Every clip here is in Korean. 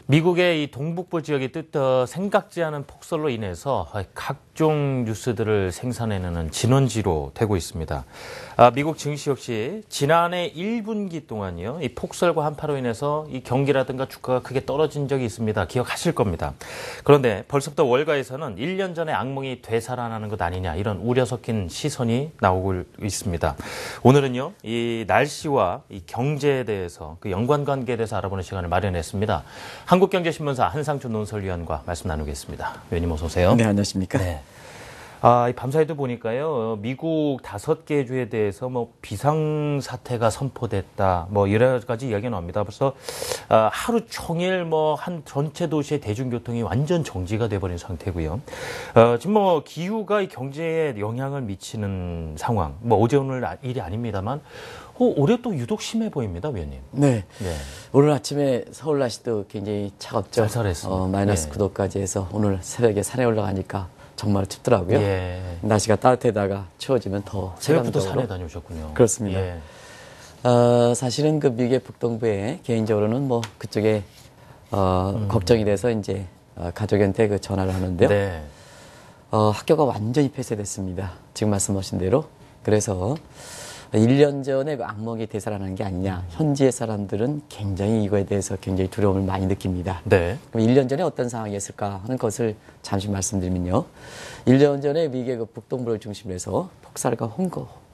미국의 이 동북부 지역이 생각지 않은 폭설로 인해서 각종 뉴스들을 생산해내는 진원지로 되고 있습니다. 미국 증시 역시 지난해 1분기 동안요, 이 폭설과 한파로 인해서 이 경기라든가 주가가 크게 떨어진 적이 있습니다. 기억하실 겁니다. 그런데 벌써부터 월가에서는 1년 전에 악몽이 되살아나는 것 아니냐, 이런 우려 섞인 시선이 나오고 있습니다. 오늘은요, 이 날씨와 이 경제에 대해서 그 연관관계에 대해서 알아보는 시간을 마련했습니다. 한국경제신문사 한상준 논설위원과 말씀 나누겠습니다. 위원님 어서 오세요. 네, 안녕하십니까. 네. 이 밤사이도 보니까요, 미국 5개 주에 대해서 비상사태가 선포됐다, 여러 가지 이야기가 나옵니다. 벌써 하루 종일 한 전체 도시의 대중교통이 완전 정지가 돼버린 상태고요. 지금 기후가 이 경제에 영향을 미치는 상황, 어제 오늘 일이 아닙니다만, 올해 또 유독 심해 보입니다, 위원님. 네. 오늘 아침에 서울 날씨도 굉장히 차갑죠. 쌀쌀했습니다. 마이너스 9도까지 해서 오늘 새벽에 산에 올라가니까 정말 춥더라고요. 예. 날씨가 따뜻해다가 추워지면 더 새벽부터 체감적으로. 산에 다녀오셨군요. 그렇습니다. 예. 사실은 그 미국의 북동부에 개인적으로는 그쪽에 걱정이 돼서 이제 가족한테 그 전화를 하는데요. 네. 학교가 완전히 폐쇄됐습니다. 지금 말씀하신 대로. 그래서 1년 전에 그 악몽이 되살아나는 게 아니냐. 현지의 사람들은 굉장히 이거에 대해서 굉장히 두려움을 많이 느낍니다. 네. 그럼 1년 전에 어떤 상황이었을까 하는 것을 잠시 말씀드리면요. 1년 전에 미국의 그 북동부를 중심으로 해서 폭설과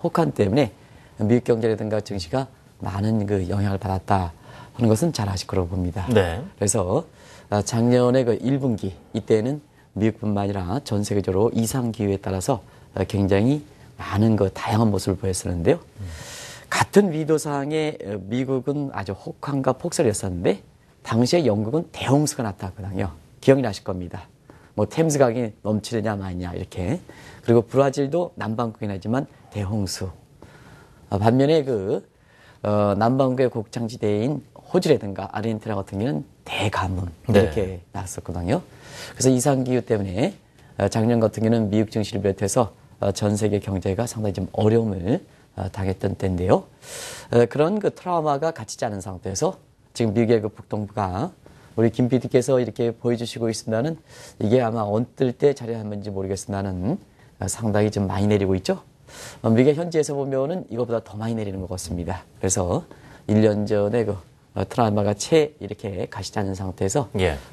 혹한 때문에 미국 경제라든가 증시가 많은 그 영향을 받았다 하는 것은 잘 아실 거라고 봅니다. 네. 그래서 작년에 그 1분기 이때는 미국뿐만 아니라 전 세계적으로 이상 기후에 따라서 굉장히 많은 그 다양한 모습을 보였었는데요. 같은 위도상에 미국은 아주 혹한과 폭설이었었는데 당시에 영국은 대홍수가 나타났거든요. 기억이 나실 겁니다. 템스강이 넘치느냐 마느냐 이렇게. 그리고 브라질도 남반구긴 하지만 대홍수. 반면에 남반구의 곡창지대인 호주라든가 아르헨티나 같은 경우는 대가뭄 이렇게 나왔었거든요. 그래서 이상기후 때문에 작년 같은 경우는 미국 증시를 비롯해서 전 세계 경제가 상당히 좀 어려움을 당했던 때인데요. 그런 그 트라우마가 갇히지 않은 상태에서 지금 미국의 그 북동부가 우리 김 PD께서 이렇게 보여주시고 있습니다는 이게 아마 어떨 때 자리하는지 모르겠습니다는 상당히 좀 많이 내리고 있죠. 미국의 현지에서 보면은 이거보다 더 많이 내리는 것 같습니다. 그래서 1년 전에 그 트라우마가 채 이렇게 가시지 않은 상태에서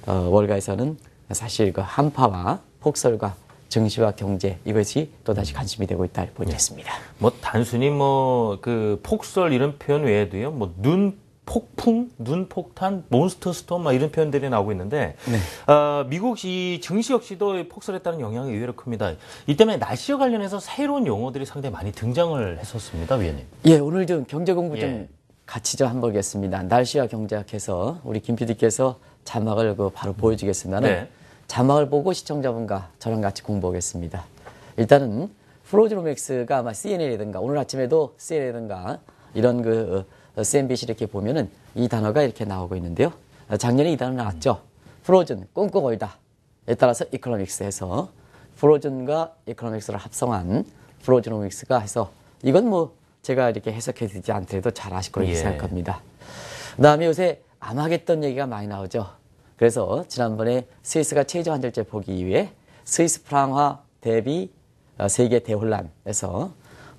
월가에서는 사실 그 한파와 폭설과 증시와 경제 이것이 또다시 관심이 되고 있다 보겠습니다. 단순히 그 폭설 이런 표현 외에도요, 눈 폭풍, 눈 폭탄, 몬스터 스톰 이런 표현들이 나오고 있는데 미국 이 증시 역시도 폭설에 따른 영향이 의외로 큽니다. 이 때문에 날씨와 관련해서 새로운 용어들이 상당히 많이 등장을 했었습니다, 위원님. 예, 오늘 좀 경제 공부 좀 같이 좀 한번 보겠습니다. 날씨와 경제학해서 우리 김 PD께서 자막을 바로 보여주겠습니다는 자막을 보고 시청자분과 저랑 같이 공부하겠습니다. 일단은 프로즈노믹스가 아마 CNN이라든가 오늘 아침에도 CNN이라든가 이런 CNBC 이렇게 보면은 이 단어가 이렇게 나오고 있는데요. 작년에 이 단어 나왔죠. 프로즌, 꽁꽁 얼다에 따라서 이코노믹스 해서 프로즌과 이코노믹스를 합성한 프로즈노믹스가 해서 이건 제가 이렇게 해석해 드리지 않더라도 잘 아실 거라고 생각합니다. 그 다음에 요새 아마겟돈 얘기가 많이 나오죠. 그래서 지난번에 스위스가 최저 환절제 포기 이후에 스위스 프랑화 대비 세계 대혼란에서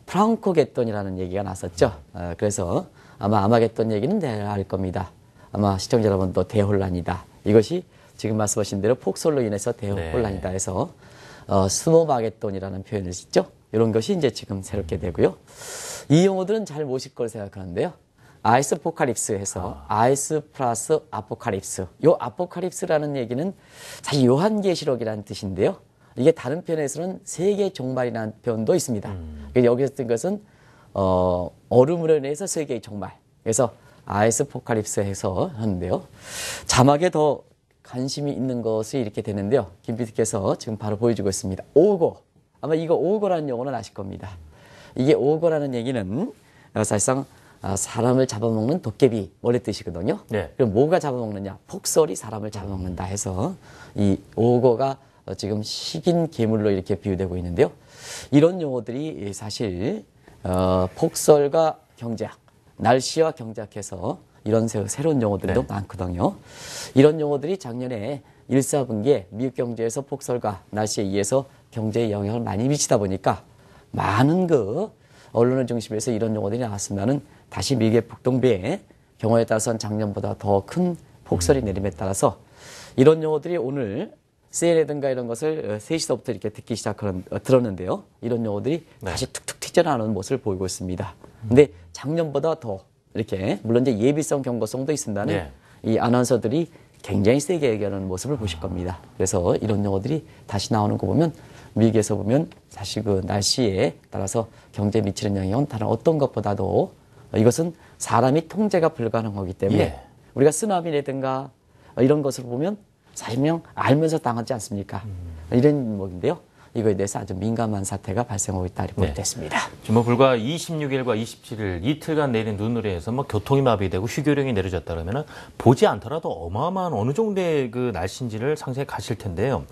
프랑코겟돈이라는 얘기가 났었죠. 그래서 아마 아마겟돈 얘기는 잘 알 겁니다. 아마 시청자 여러분도 대혼란이다. 이것이 지금 말씀하신 대로 폭설로 인해서 대혼란이다 해서 스노마겟돈이라는 표현을 쓰죠. 이런 것이 이제 지금 새롭게 되고요. 이 용어들은 잘 모실 걸 생각하는데요. 아이스 포칼립스 해서 아이스 플러스 아포칼립스. 요 아포칼립스라는 얘기는 사실 요한계시록이라는 뜻인데요. 이게 다른 표현에서는 세계 종말이라는 표현도 있습니다. 여기서 뜬 것은 얼음으로 인해서 세계의 종말. 그래서 아이스 포칼립스 해서 하는데요. 자막에 더 관심이 있는 것이 이렇게 되는데요. 김 PD께서 지금 바로 보여주고 있습니다. 오고. 아마 이거 오고라는 용어는 아실 겁니다. 이게 오고라는 얘기는 사실상 사람을 잡아먹는 도깨비 원래 뜻이거든요. 그럼 뭐가 잡아먹느냐? 폭설이 사람을 잡아먹는다 해서 이 오고가 지금 식인 괴물로 이렇게 비유되고 있는데요. 이런 용어들이 사실 폭설과 경제학, 날씨와 경제학해서 이런 새로운 용어들도 네. 많거든요. 이런 용어들이 작년에 1, 4분기에 미국 경제에서 폭설과 날씨에 의해서 경제에 영향을 많이 미치다 보니까 많은 그 언론을 중심해서 이런 용어들이 나왔으면은 다시 미국의 북동부에 경우에 따라서는 작년보다 더 큰 폭설이 내림에 따라서 이런 용어들이 오늘 CNN이든가 이런 것을 3시서부터 이렇게 듣기 들었는데요. 이런 용어들이 네. 다시 툭툭 튀어나오는 모습을 보이고 있습니다. 근데 작년보다 더 이렇게 물론 이제 예비성 경고성도 있습니다만 네. 이 아나운서들이 굉장히 세게 얘기하는 모습을 보실 겁니다. 그래서 이런 용어들이 다시 나오는 거 보면 미국에서 보면 사실 그 날씨에 따라서 경제에 미치는 영향은 다른 어떤 것보다도 이것은 사람이 통제가 불가능하기 때문에 예. 우리가 쓰나미라든가 이런 것을 보면 사실 그냥 알면서 당하지 않습니까? 이런 목인데요. 이거에 대해서 아주 민감한 사태가 발생하고 있다 이렇게 됐습니다. 지금 뭐 불과 26일과 27일 이틀간 내린 눈으로 해서 뭐 교통이 마비되고 휴교령이 내려졌다 그러면은 보지 않더라도 어마어마한 어느 정도의 그 날씨인지를 상세히 가실 텐데요.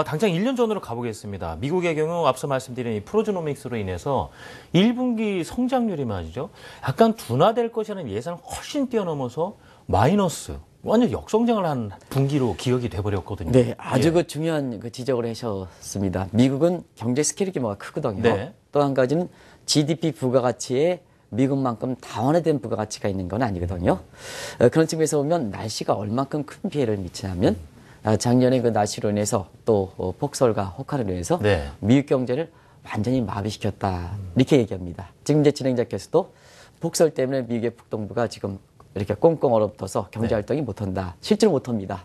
당장 1년 전으로 가보겠습니다. 미국의 경우 앞서 말씀드린 이 프로즈노믹스로 인해서 1분기 성장률이 말이죠. 약간 둔화될 것이라는 예상을 훨씬 뛰어넘어서 마이너스. 완전 역성장을 한 분기로 기억이 돼버렸거든요. 네, 아주 그 중요한 그 지적을 하셨습니다. 미국은 경제 스케일 규모가 크거든요. 네. 또 한 가지는 GDP 부가가치에 미국만큼 다원화된 부가가치가 있는 건 아니거든요. 그런 측면에서 보면 날씨가 얼만큼 큰 피해를 미치냐면 작년에 그 날씨로 인해서 또 폭설과 혹한으로 인해서 네. 미국 경제를 완전히 마비시켰다 이렇게 얘기합니다. 지금 이제 진행자께서도 폭설 때문에 미국의 북동부가 지금 이렇게 꽁꽁 얼어붙어서 경제활동이 못한다. 실제로 못합니다.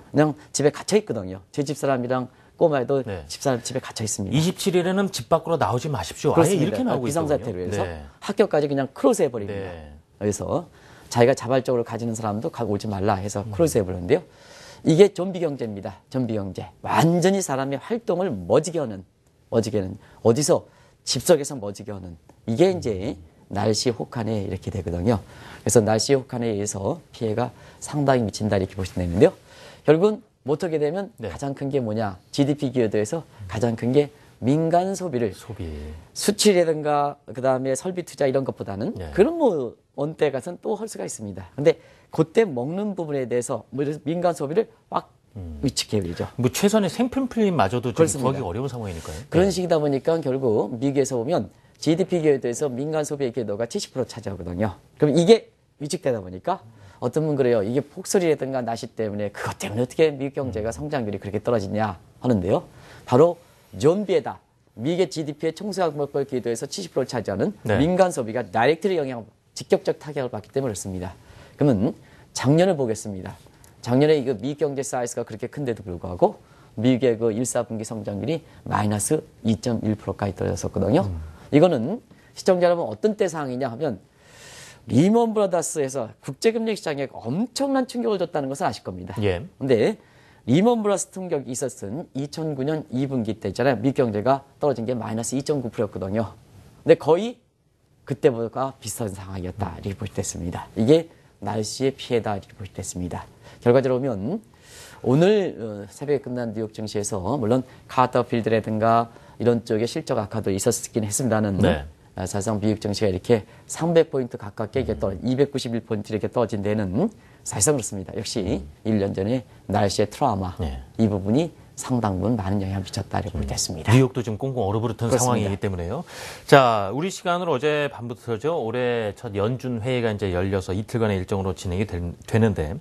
그냥 집에 갇혀 있거든요. 제 집사람이랑 꼬마애도 집사람 집에 갇혀 있습니다. 27일에는 집 밖으로 나오지 마십시오. 그렇습니다. 아예 이렇게 나오고 비상사태로 있거든요. 해서 학교까지 그냥 크로즈 해버립니다. 네. 그래서 자기가 자발적으로 가지는 사람도 오지 말라 해서 크로즈 해버렸는데요. 이게 좀비 경제입니다. 좀비 경제. 완전히 사람의 활동을 멎게 하는 어디서 집 속에서 멎게 하는 이게 이제 날씨 혹한에 이렇게 되거든요. 그래서 날씨 혹한에 의해서 피해가 상당히 미친다 이렇게 보시면 되는데요. 결국은 못하게 되면 가장 큰 게 뭐냐. GDP 기여도에서 가장 큰 게 민간 소비를 수출이라든가 그다음에 설비 투자 이런 것보다는 그런 뭐 언때 가서는 또 할 수가 있습니다. 근데 그때 먹는 부분에 대해서 뭐 민간 소비를 확 위축해 버리죠. 뭐 최선의 생필품마저도 좀 구하기 어려운 상황이니까요. 그런 식이다 보니까 결국 미국에서 보면 GDP 기여도에서 민간 소비의 기여도가 70% 차지하거든요. 그럼 이게 위축되다 보니까 어떤 분 그래요. 이게 폭설이라든가 날씨 때문에 그것 때문에 어떻게 미국 경제가 성장률이 그렇게 떨어지냐 하는데요. 바로 좀비에다 미국의 GDP의 총수학목별 기여도에서 70%를 차지하는 민간 소비가 다이렉트리 직접적 타격을 받기 때문에 그렇습니다. 그러면 작년을 보겠습니다. 작년에 이거 미국 경제 사이즈가 그렇게 큰데도 불구하고 미국의 그 1, 4분기 성장률이 마이너스 2.1%까지 떨어졌었거든요. 이거는 시청자 여러분 어떤 때 상황이냐 하면 리먼 브라더스에서 국제금융 시장에 엄청난 충격을 줬다는 것은 아실 겁니다. 근데 리먼 브라더스 충격이 있었은 2009년 2분기 때 있잖아요. 미국 경제가 떨어진 게 마이너스 2.9%였거든요. 근데 거의 그때보다 비슷한 상황이었다. 이렇게 볼 수 있습니다. 이게 날씨의 피해다. 이렇게 볼 수 있습니다. 결과적으로 보면 오늘 새벽에 끝난 뉴욕 증시에서 물론 카터필드라든가 이런 쪽에 실적 악화도 있었긴 했습니다는 사실상 미국 증시가 이렇게 300포인트 가깝게 이렇게 291포인트 이렇게 떨어진 데는 사실상 그렇습니다. 역시 1년 전에 날씨의 트라우마 이 부분이 상당 부분 많은 영향을 미쳤다 이렇게 보겠습니다. 뉴욕도 지금 꽁꽁 얼어붙은 상황이기 때문에요. 자, 우리 시간으로 어제 밤부터죠. 올해 첫 연준 회의가 이제 열려서 이틀간의 일정으로 진행이 되는데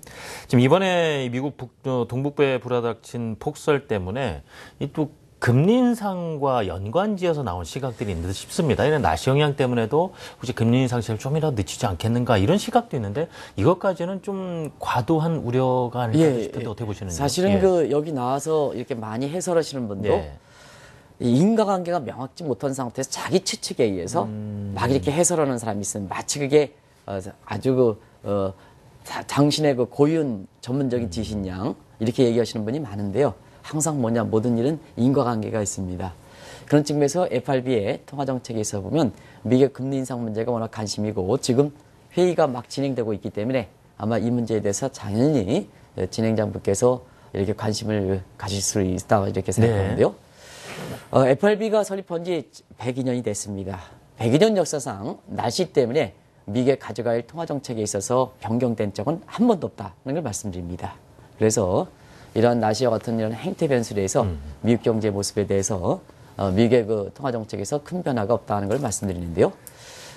지금 이번에 미국 동북부에 불어닥친 폭설 때문에 이 또 금리 인상과 연관지어서 나온 시각들이 있는 듯 싶습니다. 이런 날씨 영향 때문에도 혹시 금리 인상 시를 좀이라도 늦추지 않겠는가 이런 시각도 있는데 이것까지는 좀 과도한 우려가 아닐까 싶은데 어떻게 보시는지요? 사실은 그 여기 나와서 이렇게 많이 해설하시는 분도 이 인과관계가 명확지 못한 상태에서 자기 추측에 의해서 막 이렇게 해설하는 사람이 있으면 마치 그게 아주 당신의 그 고유한 전문적인 지신 양 이렇게 얘기하시는 분이 많은데요. 항상 뭐냐 모든 일은 인과관계가 있습니다. 그런 측면에서 FRB의 통화정책에서 보면 미국의 금리 인상 문제가 워낙 관심이고 지금 회의가 막 진행되고 있기 때문에 아마 이 문제에 대해서 당연히 진행장분께서 이렇게 관심을 가질 수 있다 이렇게 생각하는데요. FRB가 설립한 지 102년이 됐습니다. 102년 역사상 날씨 때문에 미국의 가져가야 할 통화 정책에 있어서 변경된 적은 한 번도 없다는 걸 말씀드립니다. 그래서 이런 날씨와 같은 이런 행태 변수에 대해서 미국 경제 모습에 대해서 미국의 그 통화 정책에서 큰 변화가 없다는 걸 말씀드리는데요.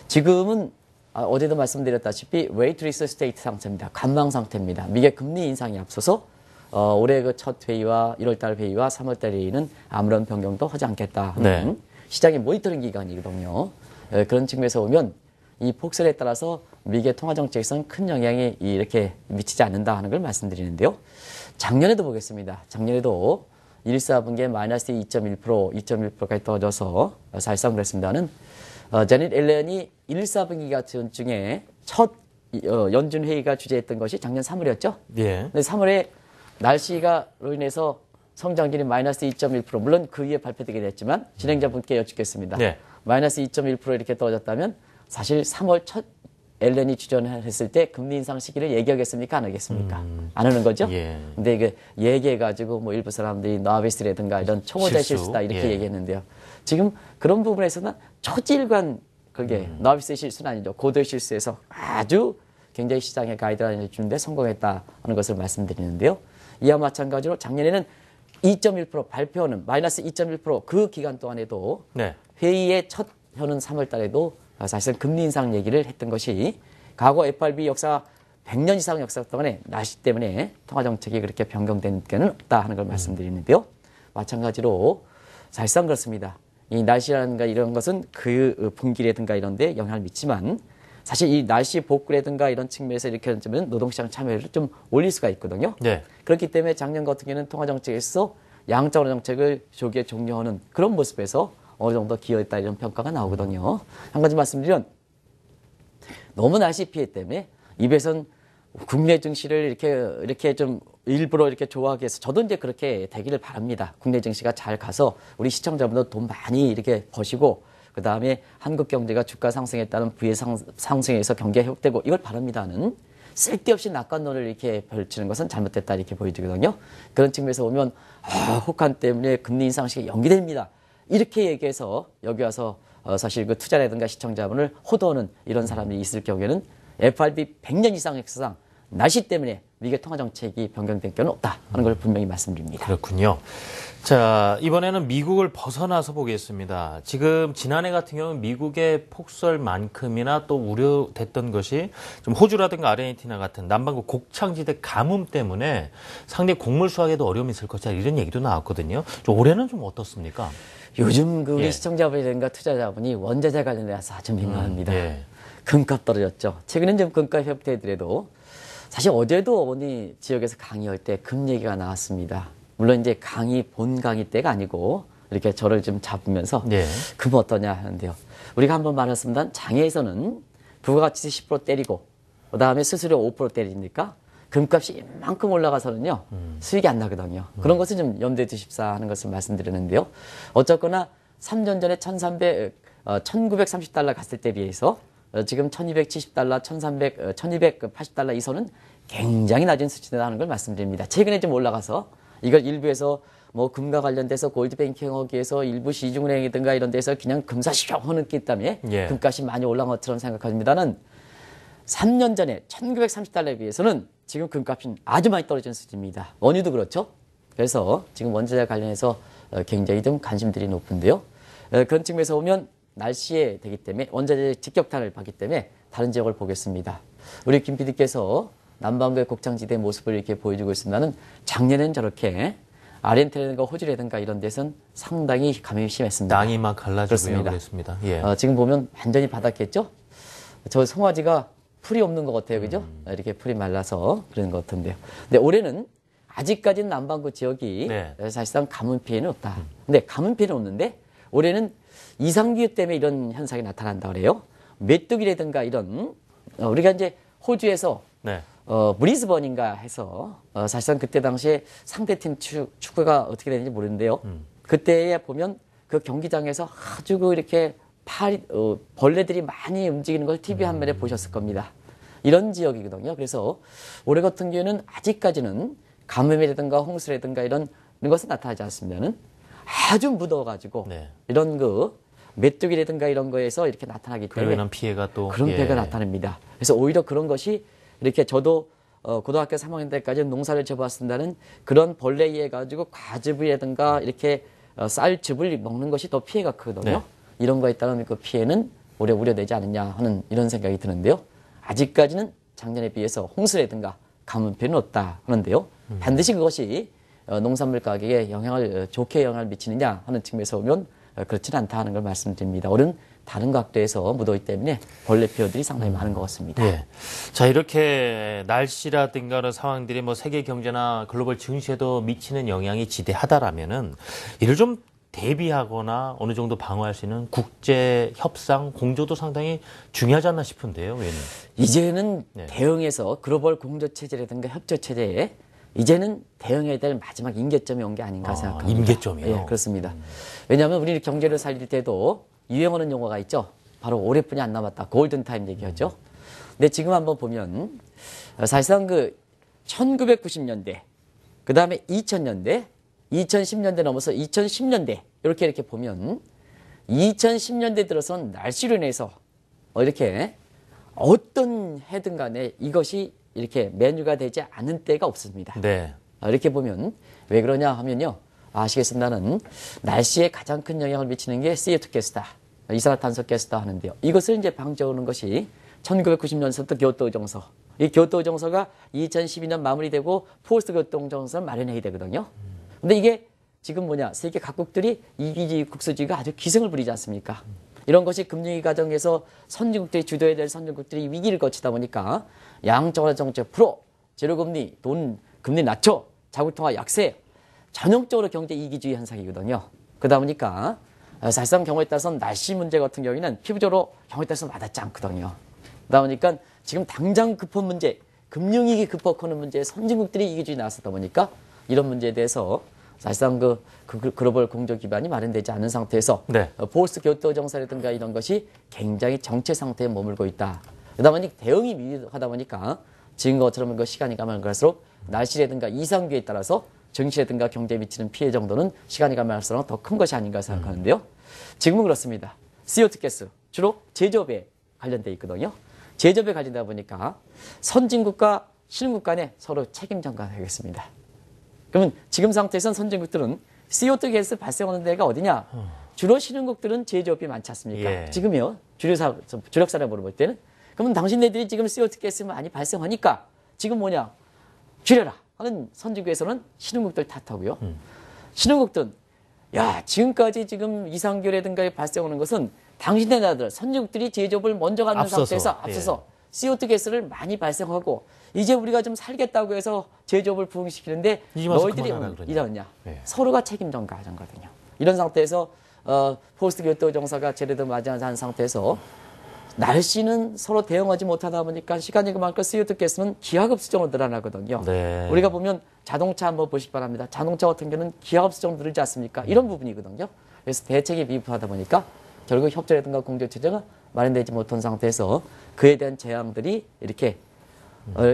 지금은 어제도 말씀드렸다시피 웨이트리스 스테이트 상태입니다. 관망 상태입니다. 미국의 금리 인상이 앞서서 올해 그 첫 회의와 1월달 회의와 3월달 회의는 아무런 변경도 하지 않겠다 하는 네. 시장의 모니터링 기관이거든요. 그런 측면에서 보면 이 폭설에 따라서 미국의 통화 정책에서는 큰 영향이 이렇게 미치지 않는다 하는 걸 말씀드리는데요. 작년에도 보겠습니다. 작년에도 1, 4분기에 마이너스 2.1%까지 떨어져서 사실상 그랬습니다는 제닛 옐런이 1, 4분기 같은 중에 첫 연준 회의가 주재했던 것이 작년 3월이었죠. 예. 근데 3월에 날씨가로 인해서 성장률이 마이너스 2.1% 물론 그 이후에 발표되게 됐지만 진행자분께 여쭙겠습니다. 네. 마이너스 2.1% 이렇게 떨어졌다면 사실 3월 첫 앨런이 주전했을 때 금리 인상 시기를 얘기하겠습니까? 안 하겠습니까? 안 하는 거죠? 예. 근데 이게 얘기해가지고 뭐 일부 사람들이 나비스라든가 이런 초보자 실수다 이렇게 예. 얘기했는데요. 지금 그런 부분에서는 초질관 그게 나비스의 실수는 아니죠. 고도의 실수에서 아주 굉장히 시장에 가이드라인을 주는데 성공했다는 것을 말씀드리는데요. 이와 마찬가지로 작년에는 2.1% 발표는 마이너스 2.1% 기간 동안에도 네. 회의의 첫 현은 3월 달에도 사실상 금리 인상 얘기를 했던 것이 과거 FRB 역사 100년 이상 역사 동안에 날씨 때문에 통화 정책이 그렇게 변경된 게는 없다 하는 걸 말씀드리는데요. 마찬가지로 사실상 그렇습니다. 이 날씨라든가 이런 것은 그 분기라든가 이런 데 영향을 미치지만 사실 이 날씨 복구라든가 이런 측면에서 이렇게 하면 노동시장 참여를 좀 올릴 수가 있거든요. 네. 그렇기 때문에 작년 같은 경우는 통화 정책에서 양적으로 정책을 조기에 종료하는 그런 모습에서 어느 정도 기여했다 이런 평가가 나오거든요. 한 가지 말씀드리면 너무 날씨 피해 때문에 입에선 국내 증시를 이렇게 좀 일부러 이렇게 좋아하기 위해서 저도 이제 그렇게 되기를 바랍니다. 국내 증시가 잘 가서 우리 시청자분들 돈 많이 이렇게 버시고 그 다음에 한국 경제가 주가 상승에 따른 부의 상승에서 경기가 회복되고 이걸 바랍니다는 쓸데없이 낙관론을 이렇게 펼치는 것은 잘못됐다 이렇게 보여지거든요. 그런 측면에서 보면 혹한 때문에 금리 인상 시기 연기됩니다. 이렇게 얘기해서 여기 와서 사실 그 투자라든가 시청자분을 호도하는 이런 사람이 있을 경우에는 FRB 100년 이상 역사상 날씨 때문에 미국의 통화 정책이 변경된 경우는 없다 하는 걸 분명히 말씀드립니다. 그렇군요. 자, 이번에는 미국을 벗어나서 보겠습니다. 지금 지난해 같은 경우는 미국의 폭설만큼이나 또 우려됐던 것이 좀 호주라든가 아르헨티나 같은 남반구 곡창지대 가뭄 때문에 상당히 곡물 수확에도 어려움이 있을 것이다 이런 얘기도 나왔거든요. 올해는 좀 어떻습니까? 요즘 그 우리 시청자분이라든가 투자자분이 원자재 관련해서 아주 민감합니다. 금값 떨어졌죠. 최근엔 좀 금값 회복되더라도 사실 어제도 어머니 지역에서 강의할 때 금 얘기가 나왔습니다. 물론 이제 본 강의 때가 아니고 이렇게 저를 좀 잡으면서 금 어떠냐 하는데요. 우리가 한번 말했습니다. 장에서는 부가가치 10% 때리고 그다음에 수수료 5% 때리니까 금값이 이만큼 올라가서는요. 수익이 안 나거든요. 그런 것을 좀 염두에 두십사 하는 것을 말씀드렸는데요. 어쨌거나 3년 전에 1930달러 갔을 때 비해서 지금 1270달러, 1280달러 이 선은 굉장히 낮은 수준이라는 걸 말씀드립니다. 최근에 좀 올라가서 이걸 일부에서 뭐 금과 관련돼서 골드뱅킹하기 위해서 일부 시중은행이든가 이런 데서 그냥 금사시경 하는 게 있다며 금값이 많이 올라간 것처럼 생각합니다는 3년 전에 1930달러에 비해서는 지금 금값이 아주 많이 떨어진 수준입니다. 원유도 그렇죠. 그래서 지금 원자재 관련해서 굉장히 좀 관심들이 높은데요. 그런 측면에서 보면 날씨에 되기 때문에 원자재 직격탄을 받기 때문에 다른 지역을 보겠습니다. 우리 김 PD께서 남반구의 곡창지대 모습을 이렇게 보여주고 있습니다는 작년엔 저렇게 아르헨티나든가 호주라든가 이런 데서는 상당히 감염이 심했습니다. 땅이 막 갈라지고요. 그랬습니다. 지금 보면 완전히 바닥겠죠? 저 송아지가 풀이 없는 것 같아요. 그죠? 이렇게 풀이 말라서 그런 것 같은데요. 근데 올해는 아직까지는 남반구 지역이 사실상 가뭄 피해는 없다. 근데 가뭄 피해는 없는데 올해는 이상기후 때문에 이런 현상이 나타난다 그래요. 메뚜기라든가 이런 우리가 이제 호주에서 브리즈번인가 해서 사실상 그때 당시에 상대팀 축구가 어떻게 되는지 모르는데요. 그때에 보면 그 경기장에서 아주 이렇게 벌레들이 많이 움직이는 걸 TV 화면에 보셨을 겁니다. 이런 지역이거든요. 그래서 올해 같은 경우에는 아직까지는 가뭄이라든가 홍수라든가 이런 것은 나타나지 않습니다는 아주 무더워가지고 이런 메뚜기라든가 이런 거에서 이렇게 나타나기 때문에 그러면 피해가 또 그런 피해가 나타납니다. 그래서 오히려 그런 것이 이렇게 저도 고등학교 3학년 때까지 농사를 지어봤습니다는 그런 벌레에 의해 가지고 과즙이라든가 이렇게 쌀즙을 먹는 것이 더 피해가 크거든요. 네. 이런 거에 따른 그 피해는 오히려 우려되지 않느냐 하는 이런 생각이 드는데요. 아직까지는 작년에 비해서 홍수라든가 가뭄 피해는 없다 하는데요. 반드시 그것이 농산물 가격에 좋게 영향을 미치느냐 하는 측면에서 보면 그렇지는 않다 하는 걸 말씀드립니다. 올해는 다른 각도에서 무더위 때문에 벌레 피해들이 상당히 많은 것 같습니다. 예. 자, 이렇게 날씨라든가 그런 상황들이 뭐 세계 경제나 글로벌 증시에도 미치는 영향이 지대하다라면은 이를 좀 대비하거나 어느 정도 방어할 수 있는 국제 협상 공조도 상당히 중요하지 않나 싶은데요. 왜는? 이제는 네. 대응해서 글로벌 공조 체제라든가 협조 체제에 이제는 대응해야 될 마지막 임계점이 온 게 아닌가 생각합니다. 임계점이요? 예, 그렇습니다. 왜냐하면 우리 경제를 살릴 때도 유행하는 용어가 있죠. 바로 올해뿐이 안 남았다. 골든타임 얘기하죠. 근데 지금 한번 보면 사실상 그 1990년대, 그 다음에 2000년대, 2010년대 넘어서 2010년대 이렇게 보면 2010년대 들어선 날씨로 인해서 이렇게 어떤 해든 간에 이것이 이렇게 메뉴가 되지 않은 때가 없습니다. 네. 이렇게 보면 왜 그러냐 하면요. 아시겠습니다는 날씨에 가장 큰 영향을 미치는 게 CO2 가스다. 이산화탄소 가스다 하는데요. 이것을 이제 방지하는 것이 1990년부터 교토 정서. 이 교토 정서가 2012년 마무리되고 포스트 교토 정서를 마련해야 되거든요. 근데 이게 지금 세계 각국들이 이기주의 국수주의가 아주 기승을 부리지 않습니까? 이런 것이 금융위 과정에서 선진국들이 주도해야 될 선진국들이 위기를 거치다 보니까 양적완화 정책 풀어, 제로금리, 금리 낮춰, 자국통화 약세, 전형적으로 경제 이기주의 현상이거든요. 그러다 보니까 사실상 경우에 따라서는 날씨 문제 같은 경우에는 피부적으로 경우에 따라서 와닿지 않거든요. 그러다 보니까 지금 당장 급한 문제, 금융위기 급박하는 문제에 선진국들이 이기주의 나섰다 보니까 이런 문제에 대해서 사실상 그 글로벌 공조 기반이 마련되지 않은 상태에서 네. 포스트 교토 정서라든가 이런 것이 굉장히 정체 상태에 머물고 있다. 그러다 보니 대응이 미흡하다 보니까 지금 것처럼 그 시간이 가면 갈수록 날씨라든가 이상기에 따라서 증시라든가 경제에 미치는 피해 정도는 시간이 가면 갈수록 더 큰 것이 아닌가 생각하는데요. 지금은 그렇습니다. CO2 가스 주로 제조업에 관련돼 있거든요. 제조업에 관련되다 보니까 선진국과 신흥국 간에 서로 책임 전가하겠습니다. 그러면 지금 상태에서는 선진국들은 CO2 가스 발생하는 데가 어디냐? 주로 신흥국들은 제조업이 많지 않습니까? 예. 지금요. 주력 산업으로 볼 때는. 그러면 당신네들이 지금 CO2 가스 많이 발생하니까 지금 줄여라 하는 선진국에서는 신흥국들 탓하고요. 신흥국들은 지금까지 지금 이상기후라든가 발생하는 것은 당신네 나라들 선진국들이 제조업을 먼저 갖는 상태에서 앞서서 CO2 가스를 많이 발생하고 이제 우리가 좀 살겠다고 해서 제조업을 부흥시키는데 너희들이 이러냐. 서로가 책임 전가하는 거거든요. 이런 상태에서 포스트 교토 정서가 제대로 맞이하지 않은 상태에서 날씨는 서로 대응하지 못하다 보니까 시간이 그만큼 CO2 가스는 기하급수적으로 늘어나거든요. 네. 우리가 보면 자동차 한번 보시기 바랍니다. 자동차 같은 경우는 기하급수적으로 늘지 않습니까? 이런 부분이거든요. 그래서 대책이 미흡하다 보니까 결국 협조라든가 공조체제가 마련되지 못한 상태에서 그에 대한 재앙들이 이렇게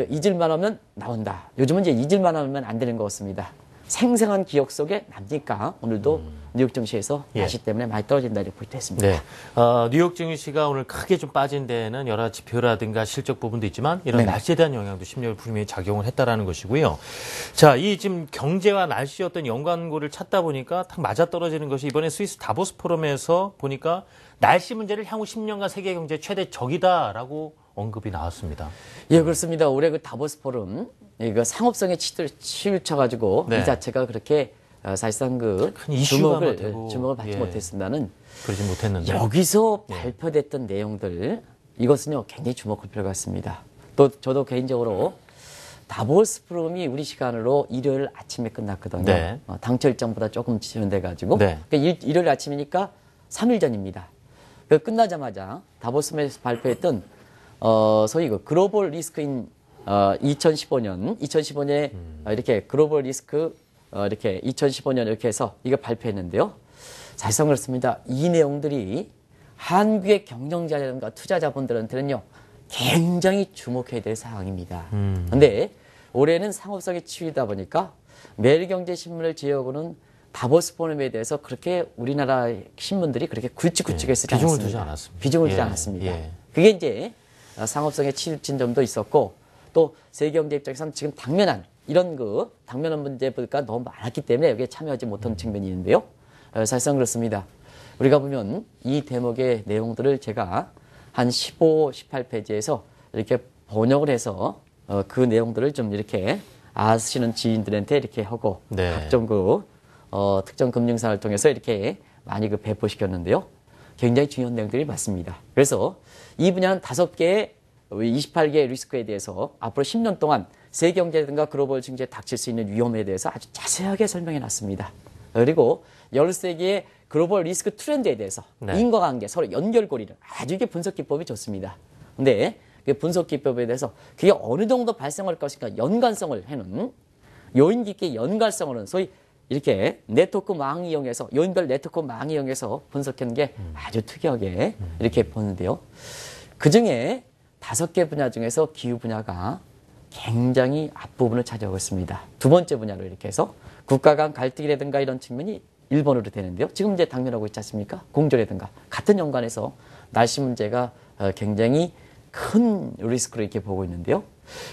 잊을만 하면 나온다. 요즘은 이제 잊을만 하면 안 되는 것 같습니다. 생생한 기억 속에 남니까 오늘도 뉴욕 증시에서 날씨 때문에 많이 떨어진다 이렇게 볼 때 있습니다. 네. 뉴욕 증시가 오늘 크게 좀 빠진 데에는 여러 지표라든가 실적 부분도 있지만 이런 날씨에 대한 영향도 심리를 분명히 작용을 했다라는 것이고요. 자, 이 지금 경제와 날씨 어떤 연관고를 찾다 보니까 탁 맞아떨어지는 것이 이번에 스위스 다보스 포럼에서 보니까 날씨 문제를 향후 10년간 세계 경제 최대 적이다라고 언급이 나왔습니다. 예, 그렇습니다. 올해 그 다보스 포럼 이거 상업성에 치우쳐가지고 이 자체가 그렇게 사실상 그 주목을 받지 못했습니다는 그러지 못했는데 여기서 발표됐던 내용들 이것은요 굉장히 주목할 필요가 있습니다. 또 저도 개인적으로 다보스 포럼이 우리 시간으로 일요일 아침에 끝났거든요. 네. 당초 일정보다 조금 지연돼가지고 네. 그러니까 일요일 아침이니까 3일 전입니다. 그 끝나자마자 다보스에서 발표했던 소위 그 글로벌 리스크인 2015년에 이렇게 글로벌 리스크 이렇게 2015년 이렇게 해서 이거 발표했는데요. 사실상 그렇습니다. 이 내용들이 한국의 경영자라든가 투자자분들한테는요 굉장히 주목해야 될 사항입니다. 그런데 올해는 상업성에 치이다 보니까 매일경제신문을 제외하고는 다보스 포럼에 대해서 그렇게 우리나라 신문들이 그렇게 굵직굵직하게 쓰지 비중을 않았습니다. 두지 않았습니다. 비중을 두지 예, 않았습니다. 예. 그게 이제 상업성에 치우친 점도 있었고 또 세계경제 입장에서는 지금 당면한 이런 당면한 문제가 너무 많았기 때문에 여기에 참여하지 못한 측면이 있는데요. 사실상 그렇습니다. 우리가 보면 이 대목의 내용들을 제가 한 15, 18페이지에서 이렇게 번역을 해서 그 내용들을 좀 이렇게 아시는 지인들한테 이렇게 하고 네. 각종 특정 금융사를 통해서 이렇게 많이 배포시켰는데요. 굉장히 중요한 내용들이 많습니다. 그래서 이 분야는 5개의 28개의 리스크에 대해서 앞으로 10년 동안 세계 경제라든가 글로벌 증시에 닥칠 수 있는 위험에 대해서 아주 자세하게 설명해 놨습니다. 그리고 13개의 글로벌 리스크 트렌드에 대해서 네. 인과관계, 서로 연결고리를 아주 이게 분석 기법이 좋습니다. 근데 그 분석 기법에 대해서 그게 어느 정도 발생할 것인가 연관성을 해놓은 요인 깊게 연관성을 소위 이렇게 네트워크 망 이용해서 요인별 네트워크 망 이용해서 분석하는 게 아주 특이하게 이렇게 보는데요. 그 중에 5개 분야 중에서 기후 분야가 굉장히 앞부분을 차지하고 있습니다. 두 번째 분야로 이렇게 해서 국가 간 갈등이라든가 이런 측면이 1번으로 되는데요. 지금 이제 당면하고 있지 않습니까? 공조라든가 같은 연관에서 날씨 문제가 굉장히 큰 리스크로 이렇게 보고 있는데요.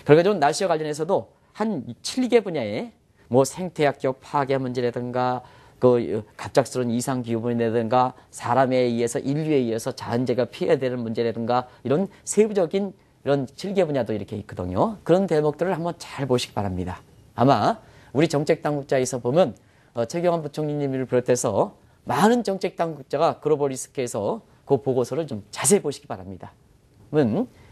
결과적으로 날씨와 관련해서도 한 7개 분야에 뭐 생태학 기업 파괴 문제라든가 갑작스러운 이상 기후분이라든가 사람에 의해서 인류에 의해서 자연재해가 피해야 되는 문제라든가 이런 세부적인 이런 7개 분야도 이렇게 있거든요. 그런 대목들을 한번 잘 보시기 바랍니다. 아마 우리 정책당국자에서 보면 최경환 부총리님을 비롯해서 많은 정책당국자가 글로벌 리스크에서 그 보고서를 좀 자세히 보시기 바랍니다.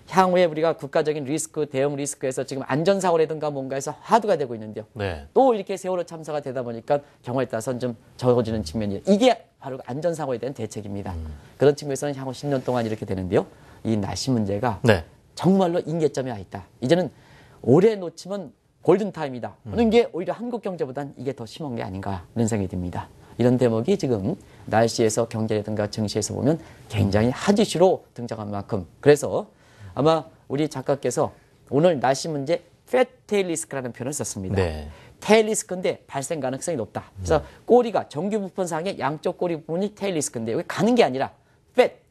향후에 우리가 국가적인 리스크, 대응 리스크에서 지금 안전사고라든가 뭔가에서 화두가 되고 있는데요. 네. 또 이렇게 세월호 참사가 되다 보니까 경우에 따라서는 좀 적어지는 측면이에요. 이게 바로 안전사고에 대한 대책입니다. 그런 측면에서는 향후 10년 동안 이렇게 되는데요. 이 날씨 문제가 네. 정말로 임계점에 와 있다. 이제는 오래 놓치면 골든타임이다. 하는 게 오히려 한국 경제보단 이게 더 심한 게 아닌가 이런 생각이 듭니다. 이런 대목이 지금 날씨에서 경제라든가 증시에서 보면 굉장히 한 이슈로 등장한 만큼 그래서 아마 우리 작가께서 오늘 날씨 문제 패테일 리스크라는 표현을 썼습니다. 네. 테일 리스크인데 발생 가능성이 높다. 그래서 꼬리가 정규 부분상의 양쪽 꼬리 부분이 테일 리스크인데 여기 가는 게 아니라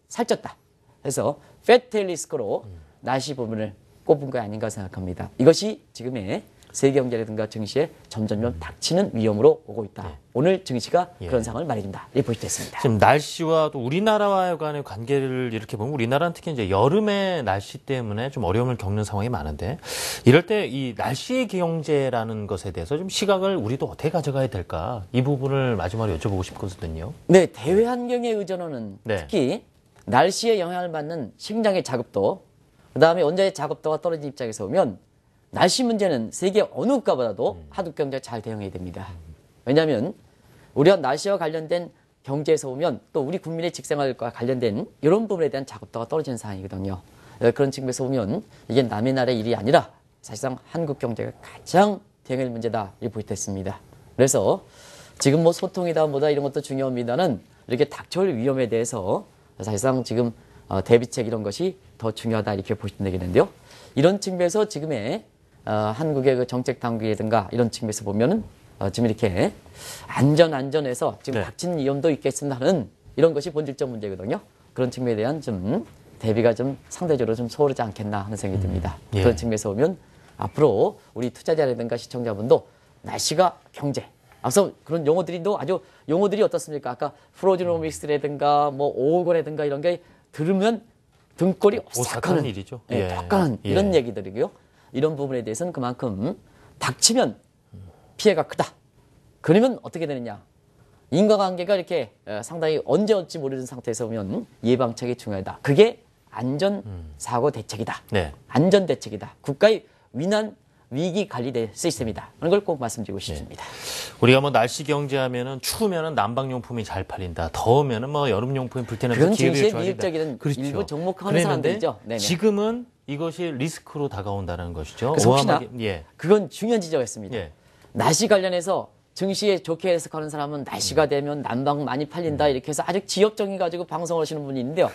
살쪘다. 그래서 패테일 리스크로 날씨 부분을 꼽은 거 아닌가 생각합니다. 이것이 지금의 세계 경제라든가 증시에 점점 닥치는 위험으로 오고 있다. 네. 오늘 증시가 그런 상황을 말해준다. 이렇게 볼 수 있습니다. 지금 날씨와 또 우리나라와의 간의 관계를 이렇게 보면 우리나라는 특히 이제 여름의 날씨 때문에 좀 어려움을 겪는 상황이 많은데 이럴 때 이 날씨의 경제라는 것에 대해서 좀 시각을 우리도 어떻게 가져가야 될까? 이 부분을 마지막으로 여쭤보고 싶거든요. 네, 대외 환경에 의존하는 네. 특히 날씨에 영향을 받는 식량의 자급도, 그다음에 원자의 자급도가 떨어진 입장에서 보면 날씨 문제는 세계 어느 국가보다도 한국 경제가 잘 대응해야 됩니다. 왜냐하면 우리가 날씨와 관련된 경제에서 보면 또 우리 국민의 직생활과 관련된 이런 부분에 대한 자급도가 떨어지는 상황이거든요. 그런 측면에서 보면 이게 남의 나라의 일이 아니라 사실상 한국 경제가 가장 대응할 문제다 이렇게 보겠습니다. 그래서 지금 뭐 소통이다 뭐다 이런 것도 중요합니다는 이렇게 닥쳐올 위험에 대해서 사실상 지금 대비책 이런 것이 더 중요하다 이렇게 보시면 되겠는데요. 이런 측면에서 지금의 한국의 그 정책 당국이라든가 이런 측면에서 보면은 지금 이렇게 안전해서 지금 네. 닥치는 위험도 있겠습니다 하는 이런 것이 본질적 문제거든요. 그런 측면에 대한 좀 대비가 좀 상대적으로 좀 소홀하지 않겠나 하는 생각이 듭니다. 예. 그런 측면에서 보면 앞으로 우리 투자자라든가 시청자분도 날씨가 경제 앞서 그런 용어들이 또 아주 용어들이 어떻습니까? 아까 프로지노믹스라든가 뭐 오고라든가 이런 게 들으면 등골이 오싹한 일이죠. 예, 독한 이런 얘기들이고요. 이런 부분에 대해서는 그만큼 닥치면 피해가 크다. 그러면 어떻게 되느냐? 인과관계가 이렇게 상당히 언제 올지 모르는 상태에서 보면 예방책이 중요하다. 그게 안전사고 대책이다. 네. 안전대책이다. 국가의 위기 관리 시스템이다. 그런 걸 꼭 말씀드리고 싶습니다. 우리가 뭐 날씨 경제하면은 추우면은 난방용품이 잘 팔린다. 더우면은 뭐 여름용품이 불태우면서 그건 기후가 증시에 좋아진다. 미입적인 그렇죠. 일부 종목하는 사람들이죠. 네네. 지금은 이것이 리스크로 다가온다는 것이죠. 그래서 혹시나 예. 그건 중요한 지적이었습니다. 예. 날씨 관련해서 증시에 좋게 해석하는 사람은 날씨가 되면 난방 많이 팔린다 이렇게 해서 아주 지역적인 가지고 방송을 하시는 분이 있는데요.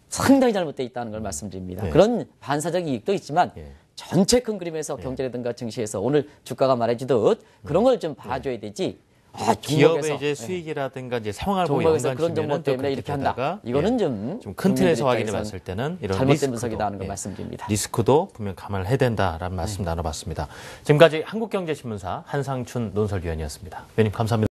상당히 잘못되어 있다는 걸 말씀드립니다. 네. 그런 반사적 이익도 있지만 예. 전체 큰 그림에서 경제라든가 증시에서 오늘 주가가 말해주듯 그런 걸 좀 봐줘야 되지 기업의 이제 수익이라든가 이제 생활보호 종목에서 그런 정보 때문에 이렇게 한다. 이거는 좀 큰 틀에서 확인해 봤을 때는 이런 잘못된 분석이다 하는 걸 말씀드립니다. 리스크도 분명 감안을 해야 된다라는 말씀 나눠봤습니다. 지금까지 한국경제신문사 한상춘 논설위원이었습니다. 위원님 감사합니다.